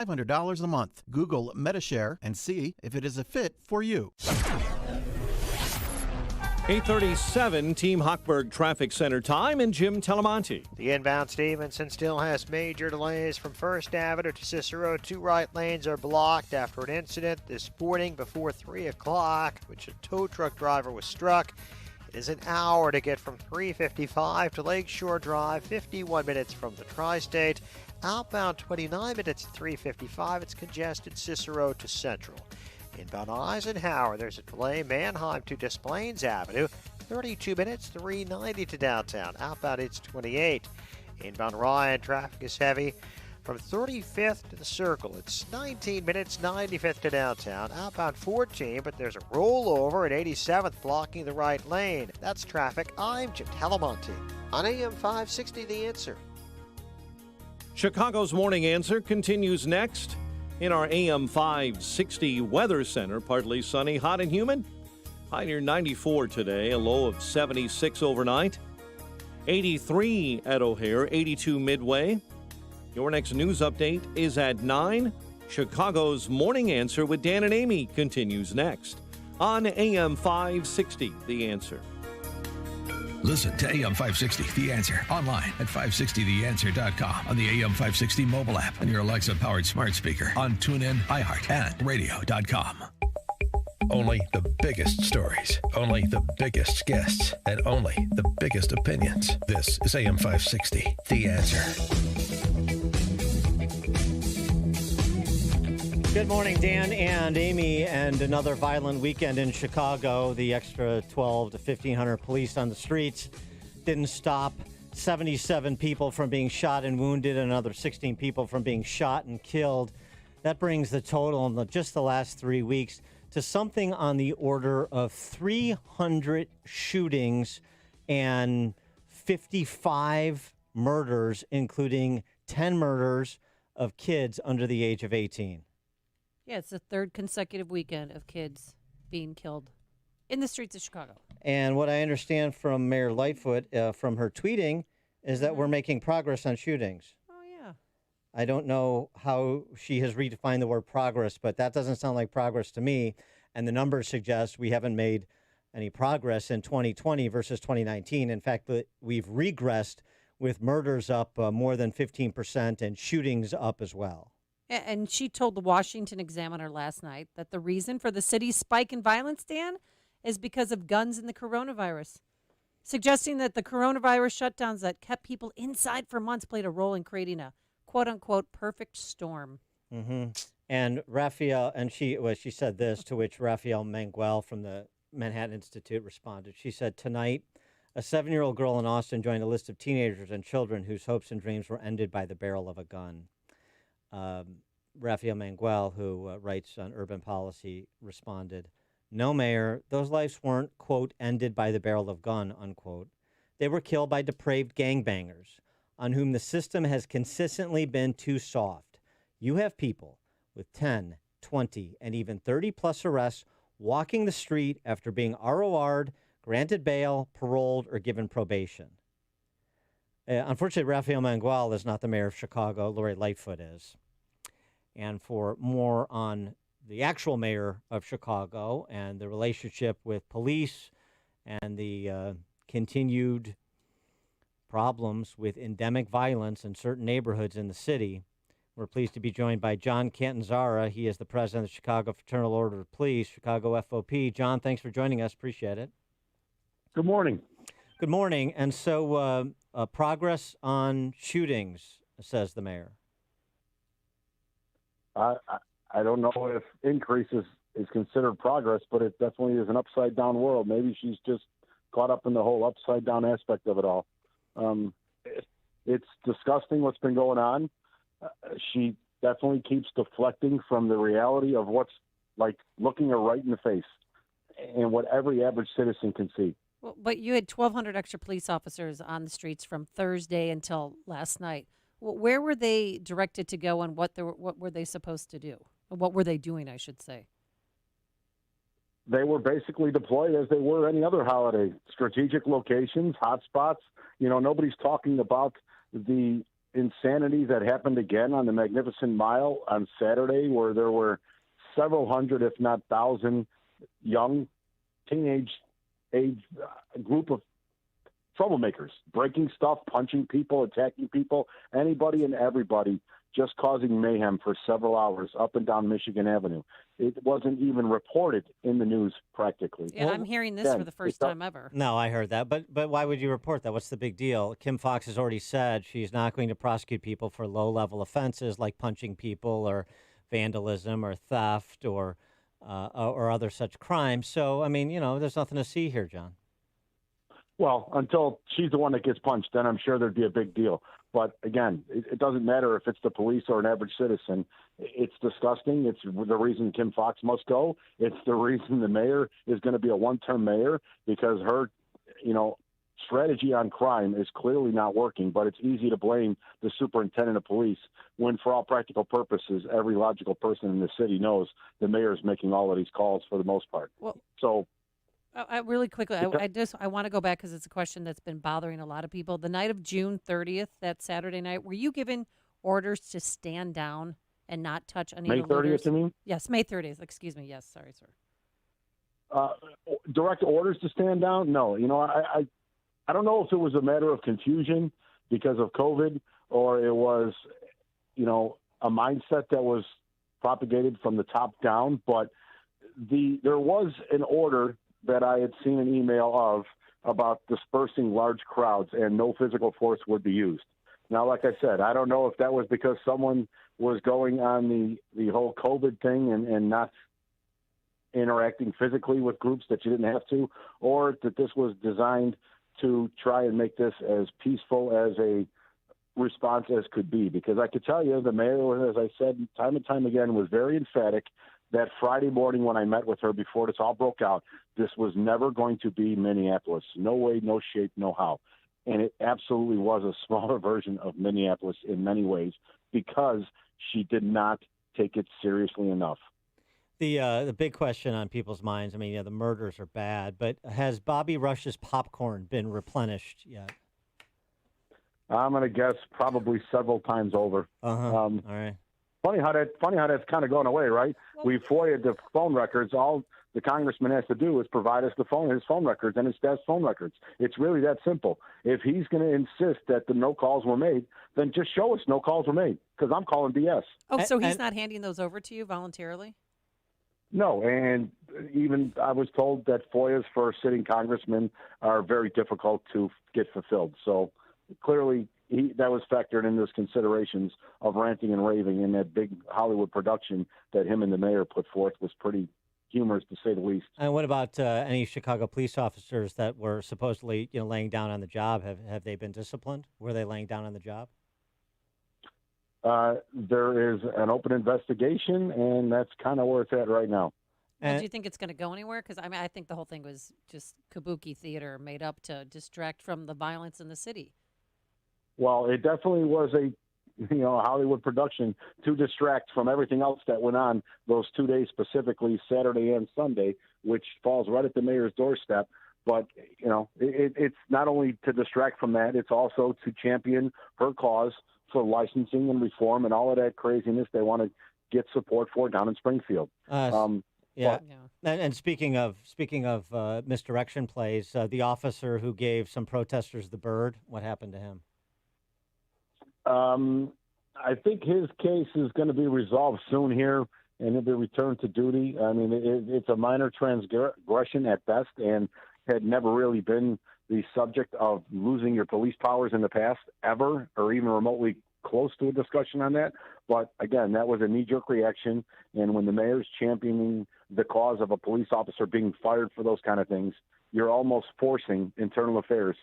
$500 a month. Google MetaShare and see if it is a fit for you. 8:37 Team Hochberg Traffic Center time and Jim Telemonti. The inbound Stevenson still has major delays from First Avenue to Cicero. 2 right lanes are blocked after an incident this morning before 3 o'clock, which a tow truck driver was struck. It is an hour to get from 355 to Lakeshore Drive, 51 minutes from the Tri-State. Outbound 29 minutes at 355. It's congested Cicero to Central. Inbound Eisenhower, there's a delay. Manheim to Des Plaines Avenue, 32 minutes, 390 to downtown. Outbound it's 28. Inbound Ryan, traffic is heavy from 35th to the Circle. It's 19 minutes, 95th to downtown. Outbound 14, but there's a rollover at 87th blocking the right lane. That's traffic. I'm Jim Talamonte on AM 560 The Answer. Chicago's Morning Answer continues next. In our AM 560 Weather Center, partly sunny, hot and humid. High near 94 today, a low of 76 overnight. 83 at O'Hare, 82 Midway. Your next news update is at 9. Chicago's Morning Answer with Dan and Amy continues next on AM 560 The Answer. Listen to AM 560 The Answer online at 560theanswer.com, on the AM 560 mobile app, on your Alexa-powered smart speaker, on TuneIn, iHeart, and radio.com. Only the biggest stories, only the biggest guests, and only the biggest opinions. This is AM 560 The Answer. Good morning, Dan and Amy. And another violent weekend in Chicago. The extra 12 to 1,500 police on the streets didn't stop 77 people from being shot and wounded, and another 16 people from being shot and killed. That brings the total in just the last 3 weeks to something on the order of 300 shootings and 55 murders, including 10 murders of kids under the age of 18. Yeah, it's the third consecutive weekend of kids being killed in the streets of Chicago. And what I understand from Mayor Lightfoot, from her tweeting, is that we're making progress on shootings. Oh, yeah. I don't know how she has redefined the word progress, but that doesn't sound like progress to me. And the numbers suggest we haven't made any progress in 2020 versus 2019. In fact, we've regressed with murders up more than 15% and shootings up as well. And she told the Washington Examiner last night that the reason for the city's spike in violence, Dan, is because of guns and the coronavirus, suggesting that the coronavirus shutdowns that kept people inside for months played a role in creating a quote-unquote perfect storm. Mm-hmm. And Raphael, and she said this, to which Raphael Manguel from the Manhattan Institute responded. She said, tonight, a 7-year-old girl in Austin joined a list of teenagers and children whose hopes and dreams were ended by the barrel of a gun. Raphael Manguel, who writes on urban policy, responded, no, Mayor, those lives weren't, quote, ended by the barrel of gun, unquote. They were killed by depraved gangbangers on whom the system has consistently been too soft. You have people with 10, 20, and even 30-plus arrests walking the street after being ROR'd, granted bail, paroled, or given probation. Unfortunately, Raphael Manguel is not the mayor of Chicago. Lori Lightfoot is. And for more on the actual mayor of Chicago and the relationship with police and the continued problems with endemic violence in certain neighborhoods in the city, we're pleased to be joined by John Catanzara. He is the president of the Chicago Fraternal Order of Police, Chicago FOP. John, thanks for joining us. Appreciate it. Good morning. Good morning. And so progress on shootings, says the mayor. I don't know if increase is considered progress, but it definitely is an upside-down world. Maybe she's just caught up in the whole upside-down aspect of it all. It's disgusting what's been going on. She definitely keeps deflecting from the reality of what's like looking her right in the face and what every average citizen can see. Well, but you had 1,200 extra police officers on the streets from Thursday until last night. Where were they directed to go, and what were they supposed to do? What were they doing, I should say? They were basically deployed as they were any other holiday. Strategic locations, hotspots. You know, nobody's talking about the insanity that happened again on the Magnificent Mile on Saturday, where there were several hundred, if not thousand, young teenage age group of troublemakers, breaking stuff, punching people, attacking people, anybody and everybody, just causing mayhem for several hours up and down Michigan Avenue. It wasn't even reported in the news practically. Yeah, I'm hearing this for the first time ever. No, I heard that. But why would you report that? What's the big deal? Kim Foxx has already said she's not going to prosecute people for low-level offenses like punching people or vandalism or theft or other such crimes. So, I mean, there's nothing to see here, John. Well, until she's the one that gets punched, then I'm sure there'd be a big deal. But again, it doesn't matter if it's the police or an average citizen. It's disgusting. It's the reason Kim Foxx must go. It's the reason the mayor is going to be a one-term mayor, because her, strategy on crime is clearly not working. But it's easy to blame the superintendent of police when, for all practical purposes, every logical person in the city knows the mayor is making all of these calls for the most part. Well, so. Really quickly, I want to go back because it's a question that's been bothering a lot of people. The night of June 30th, that Saturday night, were you given orders to stand down and not touch any May of the 30th, leaders? you mean? Yes, May 30th. Excuse me. Yes, sorry, sir. Direct orders to stand down? No. I don't know if it was a matter of confusion because of COVID, or it was, a mindset that was propagated from the top down. But there was an order that I had seen an email of about dispersing large crowds, and no physical force would be used. Now, like I said, I don't know if that was because someone was going on the whole COVID thing and not interacting physically with groups that you didn't have to, or that this was designed to try and make this as peaceful as a response as could be. Because I could tell you, the mayor, as I said time and time again, was very emphatic that Friday morning when I met with her before this all broke out, this was never going to be Minneapolis. No way, no shape, no how. And it absolutely was a smaller version of Minneapolis in many ways, because she did not take it seriously enough. The big question on people's minds, the murders are bad, but has Bobby Rush's popcorn been replenished yet? I'm going to guess probably several times over. All right. Funny how that's kind of going away, right? We FOIA'd the phone records. All the congressman has to do is provide us his phone records and his staff's phone records. It's really that simple. If he's going to insist that the no calls were made, then just show us no calls were made, because I'm calling BS. Oh, so he's not handing those over to you voluntarily? No, and even I was told that FOIAs for sitting congressmen are very difficult to get fulfilled. So clearly that was factored into his considerations of ranting and raving, and that big Hollywood production that him and the mayor put forth was pretty humorous, to say the least. And what about any Chicago police officers that were supposedly laying down on the job? Have they been disciplined? Were they laying down on the job? There is an open investigation, and that's kind of where it's at right now. Well, do you think it's going to go anywhere? Because I think the whole thing was just kabuki theater made up to distract from the violence in the city. Well, it definitely was a Hollywood production to distract from everything else that went on those 2 days, specifically Saturday and Sunday, which falls right at the mayor's doorstep. But, it's not only to distract from that, it's also to champion her cause for licensing and reform and all of that craziness they want to get support for down in Springfield. Yeah. And speaking of misdirection plays, the officer who gave some protesters the bird, what happened to him? I think his case is going to be resolved soon here, and he'll be returned to duty. It's a minor transgression at best, and had never really been the subject of losing your police powers in the past ever, or even remotely close to a discussion on that. But again, that was a knee-jerk reaction. And when the mayor's championing the cause of a police officer being fired for those kind of things, you're almost forcing internal affairs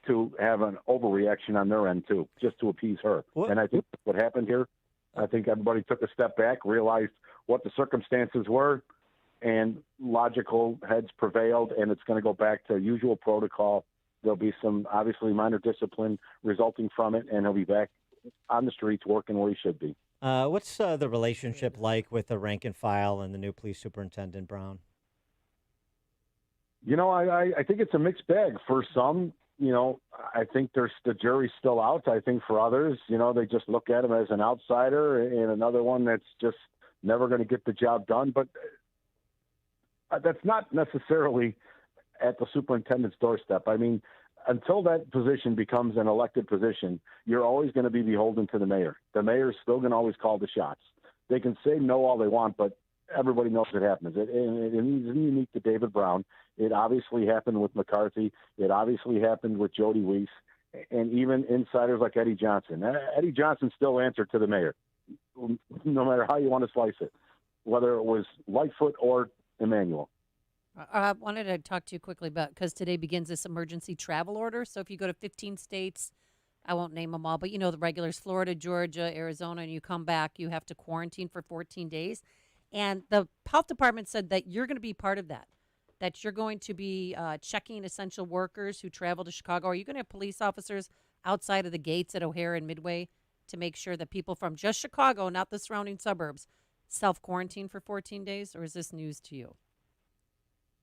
to have an overreaction on their end too, just to appease her. What? And I think what happened here, I think everybody took a step back, realized what the circumstances were, and logical heads prevailed, and it's going to go back to usual protocol. There'll be some obviously minor discipline resulting from it, and he'll be back on the streets working where he should be. What's the relationship like with the rank and file and the new police superintendent, Brown? I think it's a mixed bag. For some, I think the jury's still out. I think for others, they just look at him as an outsider and another one that's just never going to get the job done. But that's not necessarily at the superintendent's doorstep. I mean, until that position becomes an elected position, you're always going to be beholden to the mayor. The mayor's still going to always call the shots. They can say no all they want, but everybody knows it happens. It isn't unique to David Brown. It obviously happened with McCarthy. It obviously happened with Jody Weiss, and even insiders like Eddie Johnson. Eddie Johnson still answered to the mayor, no matter how you want to slice it, whether it was Lightfoot or Emanuel. I wanted to talk to you quickly about, because today begins this emergency travel order. So if you go to 15 states, I won't name them all, but the regulars, Florida, Georgia, Arizona, and you come back, you have to quarantine for 14 days. And the health department said that you're going to be part of that you're going to be checking essential workers who travel to Chicago. Are you going to have police officers outside of the gates at O'Hare and Midway to make sure that people from just Chicago, not the surrounding suburbs, self-quarantine for 14 days? Or is this news to you?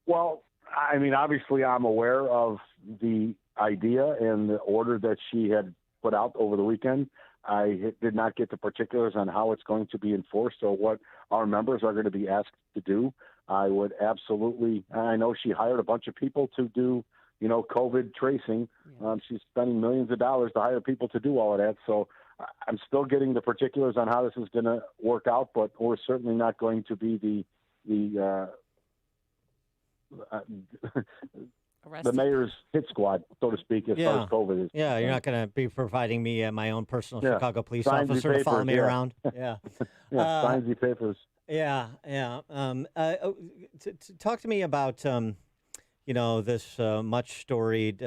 Well, I mean, obviously I'm aware of the idea and the order that she had put out over the weekend. I did not get the particulars on how it's going to be enforced or what our members are going to be asked to do. I would absolutely, I know she hired a bunch of people to do, COVID tracing. Yeah. She's spending millions of dollars to hire people to do all of that. So I'm still getting the particulars on how this is going to work out, but we're certainly not going to be the mayor's hit squad, so to speak, as far as COVID is. Yeah, you're not going to be providing me my own personal Chicago police Signs officer to follow me around. Yeah. Signs and papers. Yeah. Talk to me about, this much storied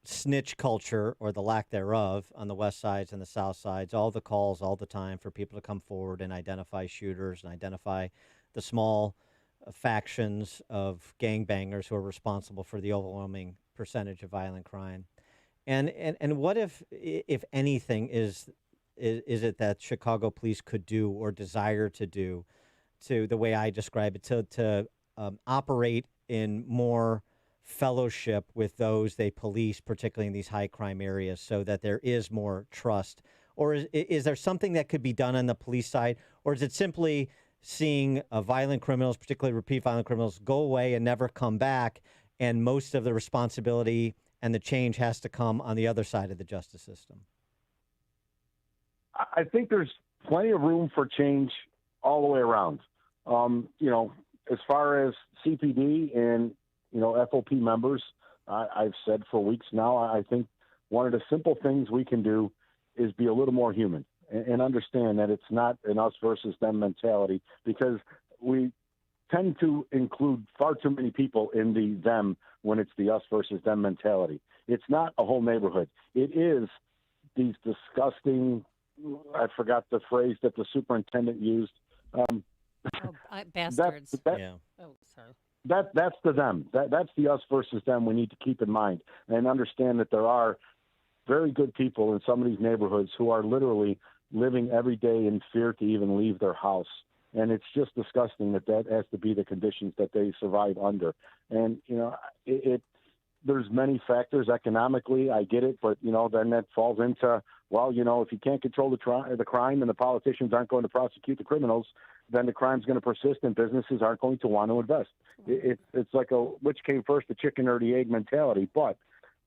snitch culture, or the lack thereof, on the west sides and the south sides. All the calls all the time for people to come forward and identify shooters and identify the small factions of gangbangers who are responsible for the overwhelming percentage of violent crime. And what if anything is it that Chicago police could do or desire to do, to the way I describe it, to operate in more fellowship with those they police, particularly in these high crime areas, so that there is more trust? Or is there something that could be done on the police side? Or is it simply seeing violent criminals, particularly repeat violent criminals, go away and never come back, and most of the responsibility and the change has to come on the other side of the justice system? I think there's plenty of room for change all the way around. As far as CPD and, FOP members, I've said for weeks now, I think one of the simple things we can do is be a little more human and understand that it's not an us versus them mentality, because we tend to include far too many people in the them when it's the us versus them mentality. It's not a whole neighborhood. It is these disgusting, I forgot the phrase that the superintendent used. Bastards. Yeah. Oh, sorry. That's the them. That's the us versus them we need to keep in mind and understand that there are very good people in some of these neighborhoods who are literally living every day in fear to even leave their house. And it's just disgusting that has to be the conditions that they survive under. And, there's many factors economically. I get it. But, then that falls into, if you can't control the crime and the politicians aren't going to prosecute the criminals, then the crime's going to persist and businesses aren't going to want to invest. It's like which came first, the chicken or the egg mentality. But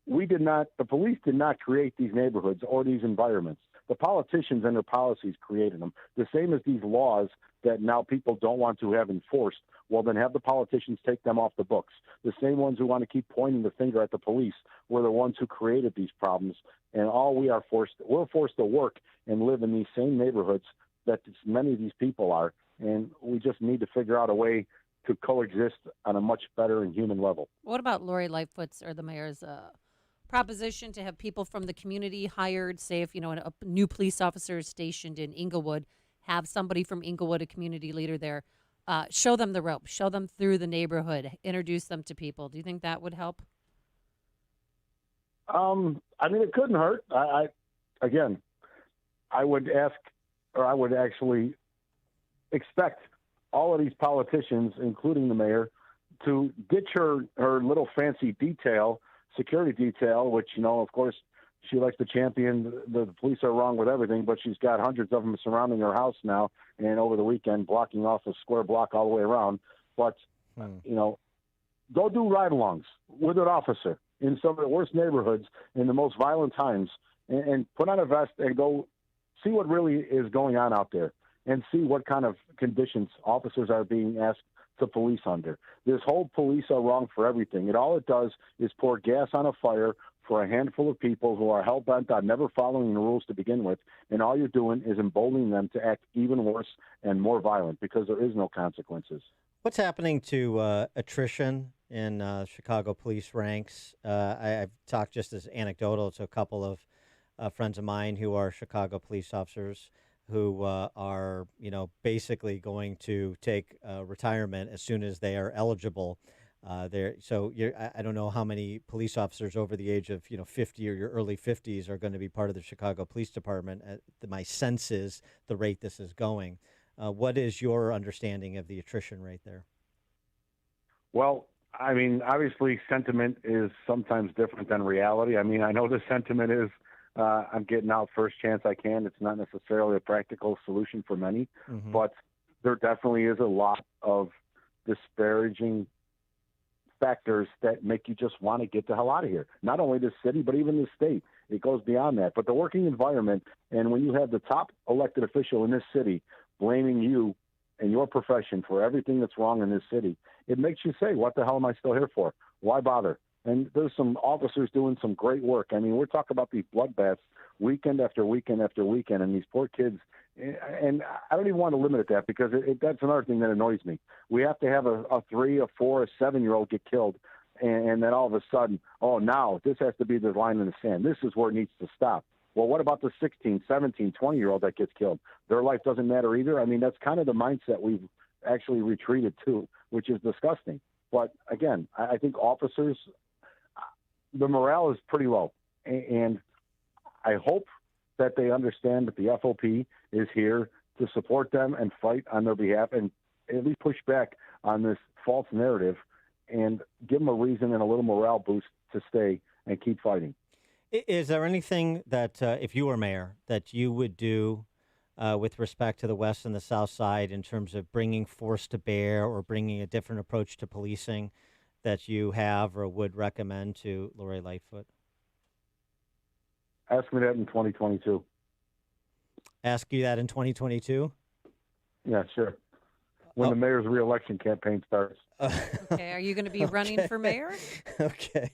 the police did not create these neighborhoods or these environments. The politicians and their policies created them. The same as these laws that now people don't want to have enforced. Well, then have the politicians take them off the books. The same ones who want to keep pointing the finger at the police were the ones who created these problems. And we're forced to work and live in these same neighborhoods that many of these people are. And we just need to figure out a way to coexist on a much better and human level. What about Lori Lightfoot's or the mayor's proposition to have people from the community hired, say if, a new police officer is stationed in Inglewood, have somebody from Inglewood, a community leader there, show them the ropes, show them through the neighborhood, introduce them to people. Do you think that would help? It couldn't hurt. I would ask, or I would actually expect all of these politicians, including the mayor, to ditch her little fancy security detail, which, of course, she likes to champion the police are wrong with everything, but she's got hundreds of them surrounding her house now and over the weekend blocking off a square block all the way around. But, go do ride-alongs with an officer in some of the worst neighborhoods in the most violent times and put on a vest and go see what really is going on out there and see what kind of conditions officers are being asked to police under. This whole police are wrong for everything. All it does is pour gas on a fire for a handful of people who are hell-bent on never following the rules to begin with, and all you're doing is emboldening them to act even worse and more violent because there is no consequences. What's happening to attrition in Chicago police ranks? I've talked just as anecdotal to a couple of friends of mine who are Chicago police officers who are, basically going to take retirement as soon as they are eligible. I don't know how many police officers over the age of 50 or your early 50s are going to be part of the Chicago Police Department. My sense is the rate this is going. What is your understanding of the attrition rate there? Well, I mean, obviously sentiment is sometimes different than reality. I mean, I know the sentiment is I'm getting out first chance I can. It's not necessarily a practical solution for many, but there definitely is a lot of disparaging factors that make you just want to get the hell out of here. Not only the city, but even the state. It goes beyond that. But the working environment, and when you have the top elected official in this city blaming you and your profession for everything that's wrong in this city, it makes you say, what the hell am I still here for? Why bother? And there's some officers doing some great work. I mean, we're talking about these bloodbaths weekend after weekend after weekend, and these poor kids. And I don't even want to limit it that because that's another thing that annoys me. We have to have a 3, a 4, a 7-year-old get killed, and then all of a sudden, now this has to be the line in the sand. This is where it needs to stop. Well, what about the 16, 17, 20-year-old that gets killed? Their life doesn't matter either. I mean, that's kind of the mindset we've actually retreated to, which is disgusting. But again, I think officers, the morale is pretty low. And I hope that they understand that the FOP is here to support them and fight on their behalf and at least push back on this false narrative and give them a reason and a little morale boost to stay and keep fighting. Is there anything that, if you were mayor, that you would do with respect to the West and the South Side in terms of bringing force to bear or bringing a different approach to policing that you have or would recommend to Lori Lightfoot? Ask me that in 2022. Ask you that in 2022? Yeah, sure. When the mayor's reelection campaign starts. Okay, are you going to be running for mayor? Okay.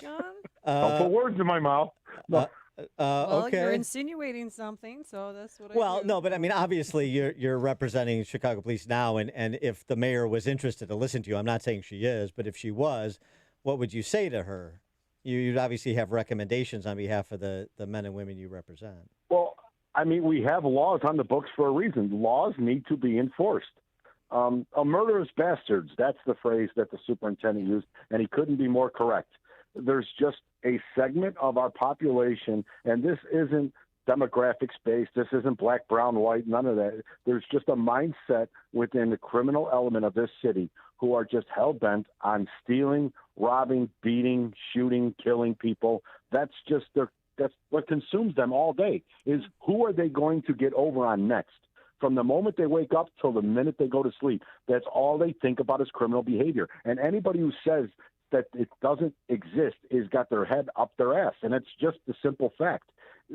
John? Don't put words in my mouth. No. Well, okay. you're insinuating something, so that's what I do. No, but I mean, obviously, you're representing Chicago police now, and if the mayor was interested to listen to you, I'm not saying she is, but if she was, what would you say to her? You'd obviously have recommendations on behalf of the men and women you represent. Well, I mean, we have laws on the books for a reason. Laws need to be enforced. A murderous bastards, that's the phrase that the superintendent used, and he couldn't be more correct. There's just a segment of our population, and this isn't demographics-based, this isn't black, brown, white, none of that. There's just a mindset within the criminal element of this city who are just hell-bent on stealing, robbing, beating, shooting, killing people. That's what consumes them all day, is who are they going to get over on next? From the moment they wake up till the minute they go to sleep, that's all they think about is criminal behavior. And anybody who says that it doesn't exist is got their head up their ass. And it's just the simple fact.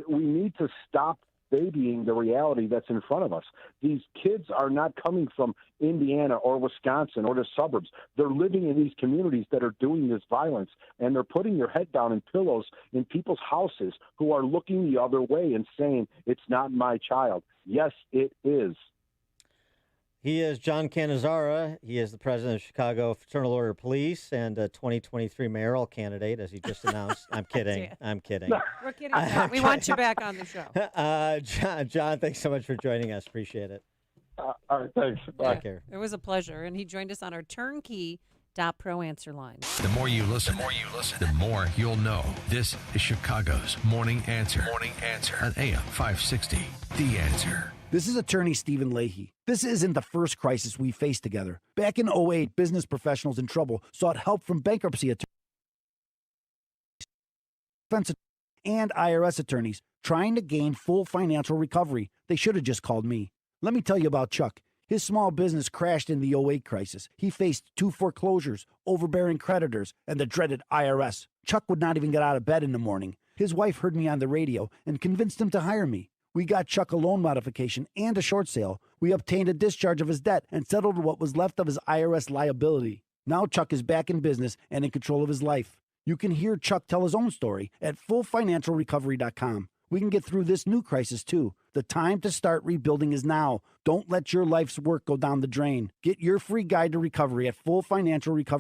We need to stop babying the reality that's in front of us. These kids are not coming from Indiana or Wisconsin or the suburbs. They're living in these communities that are doing this violence, and they're putting their head down in pillows in people's houses who are looking the other way and saying, it's not my child. Yes, it is. He is John Catanzara. He is the president of Chicago Fraternal Order of Police and a 2023 mayoral candidate, as he just announced. I'm kidding. I'm kidding. We're kidding. We want you back on the show. John, thanks so much for joining us. Appreciate it. All right, thanks. Bye. Take care. It was a pleasure, and he joined us on our turnkey.pro answer line. The more you listen, the more you'll know. This is Chicago's Morning Answer. Morning Answer on AM 560. The Answer. This is attorney Stephen Leahy. This isn't the first crisis we faced together. Back in '08, business professionals in trouble sought help from bankruptcy attorneys and IRS attorneys trying to gain full financial recovery. They should have just called me. Let me tell you about Chuck. His small business crashed in the '08 crisis. He faced 2 foreclosures, overbearing creditors, and the dreaded IRS. Chuck would not even get out of bed in the morning. His wife heard me on the radio and convinced him to hire me. We got Chuck a loan modification and a short sale. We obtained a discharge of his debt and settled what was left of his IRS liability. Now Chuck is back in business and in control of his life. You can hear Chuck tell his own story at fullfinancialrecovery.com. We can get through this new crisis too. The time to start rebuilding is now. Don't let your life's work go down the drain. Get your free guide to recovery at fullfinancialrecovery.com.